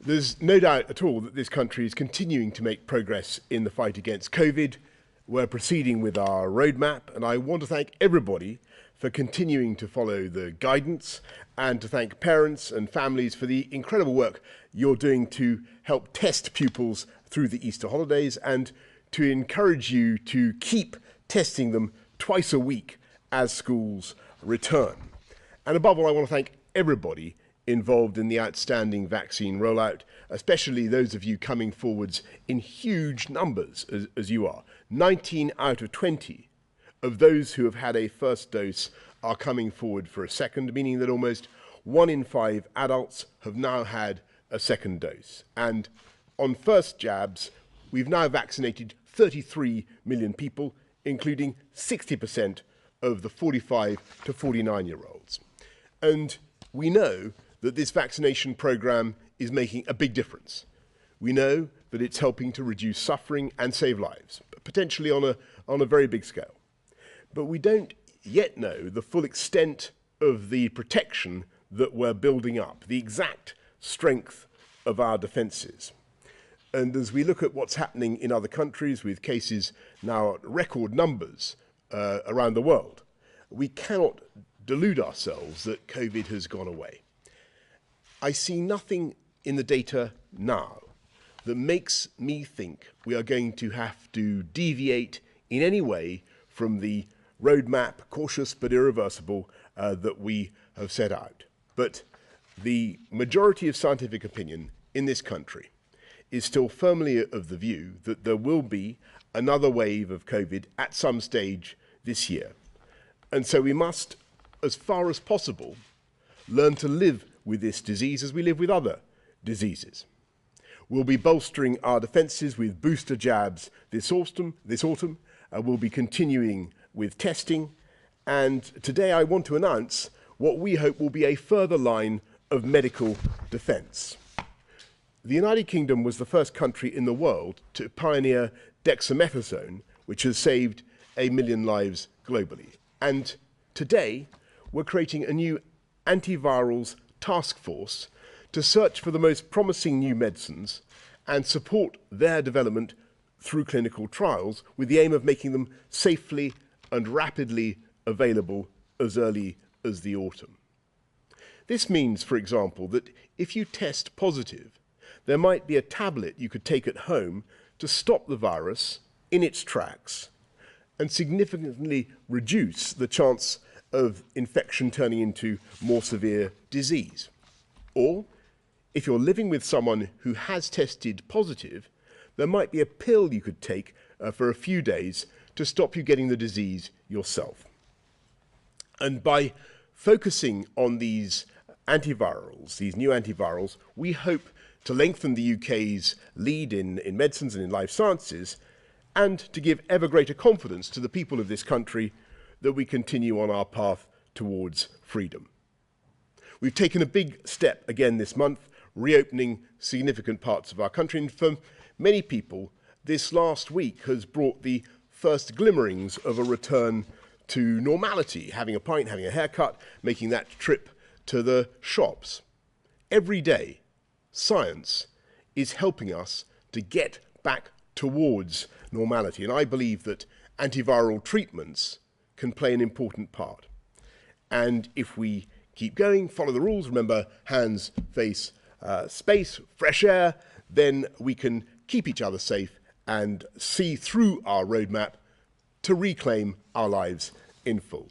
There's no doubt at all that this country is continuing to make progress in the fight against COVID. We're proceeding with our roadmap, and I want to thank everybody for continuing to follow the guidance, and to thank parents and families for the incredible work you're doing to help test pupils through the Easter holidays, and to encourage you to keep testing them twice a week as schools return. And above all, I want to thank everybody involved in the outstanding vaccine rollout, especially those of you coming forwards in huge numbers as you are. 19 out of 20 of those who have had a first dose are coming forward for a second, meaning that almost 1 in 5 adults have now had a second dose. And on first jabs, we've now vaccinated 33 million people, including 60% of the 45 to 49-year-olds. And we know that this vaccination program is making a big difference. We know that it's helping to reduce suffering and save lives, potentially on a very big scale. But we don't yet know the full extent of the protection that we're building up, the exact strength of our defences. And as we look at what's happening in other countries with cases now at record numbers around the world, we cannot delude ourselves that COVID has gone away. I see nothing in the data now that makes me think we are going to have to deviate in any way from the roadmap, cautious but irreversible, that we have set out. But the majority of scientific opinion in this country is still firmly of the view that there will be another wave of COVID at some stage this year. And so we must, as far as possible, learn to live with this disease as we live with other diseases. We'll be bolstering our defences with booster jabs this autumn. We'll be continuing with testing. And today I want to announce what we hope will be a further line of medical defence. The United Kingdom was the first country in the world to pioneer dexamethasone, which has saved 1 million lives globally. And today we're creating a new antivirals task force to search for the most promising new medicines and support their development through clinical trials with the aim of making them safely and rapidly available as early as the autumn. This means, for example, that if you test positive, there might be a tablet you could take at home to stop the virus in its tracks and significantly reduce the chance of infection turning into more severe disease. Or, if you're living with someone who has tested positive, there might be a pill you could take for a few days to stop you getting the disease yourself. And by focusing on these antivirals, these new antivirals, we hope to lengthen the UK's lead in medicines and in life sciences, and to give ever greater confidence to the people of this country that we continue on our path towards freedom. We've taken a big step again this month, reopening significant parts of our country, and for many people, this last week has brought the first glimmerings of a return to normality, having a pint, having a haircut, making that trip to the shops. Every day, science is helping us to get back towards normality, and I believe that antiviral treatments can play an important part. And if we keep going, follow the rules, remember hands, face, space, fresh air, then we can keep each other safe and see through our roadmap to reclaim our lives in full.